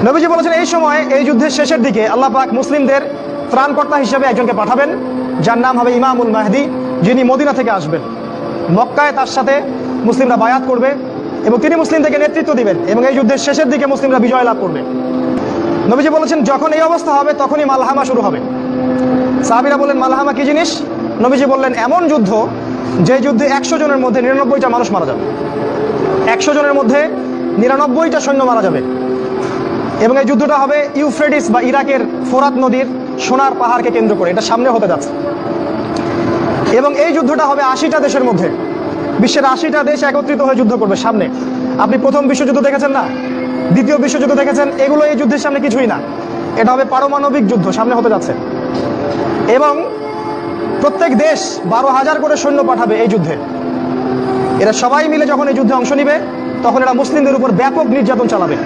নবীজি বলেছেন এই সময় এই যুদ্ধের শেষের দিকে আল্লাহ পাক মুসলিমদের ত্রাণকর্তা হিসেবে একজনকে পাঠাবেন, যার নাম হবে ইমামুল মাহদি, যিনি মদিনা থেকে আসবেন। মক্কায় তার সাথে মুসলিমরা বায়াত করবে এবং তিনি মুসলিমদেরকে নেতৃত্ব দিবেন এবং এই যুদ্ধের শেষের দিকে মুসলিমরা বিজয় লাভ করবে। নবীজি বলেছেন যখন এই অবস্থা হবে তখনই মালহামা শুরু হবে। সাহাবীরা বললেন মালহামা কি জিনিস? নবীজি বললেন এমন যুদ্ধ যে যুদ্ধে 100 জনের মধ্যে 99টা মানুষ মারা যাবে। 100 জনের মধ্যে 99টা সৈন্য মারা যাবে এবং এই যুদ্ধটা হবে ইউফ্রেটিস বা ইরাকের ফোরাত নদীর সোনার পাহাড়কে কেন্দ্র করে, এটা সামনে হতে যাচ্ছে। এবং এই যুদ্ধটা হবে 80টা দেশের মধ্যে, বিশ্বের 80টা দেশ একত্রিত হয়ে যুদ্ধ করবে সামনে। আপনি প্রথম বিশ্বযুদ্ধ দেখেছেন না, দ্বিতীয় বিশ্বযুদ্ধ দেখেছেন, এগুলো এই যুদ্ধের সামনে কিছুই না। এটা হবে পারমাণবিক যুদ্ধ সামনে হতে যাচ্ছে এবং প্রত্যেক দেশ 12,000 করে সৈন্য পাঠাবে এই যুদ্ধে। এরা সবাই মিলে যখন এই যুদ্ধে অংশ নিবে তখন এরা মুসলিমদের উপর ব্যাপক নির্যাতন চালাবে।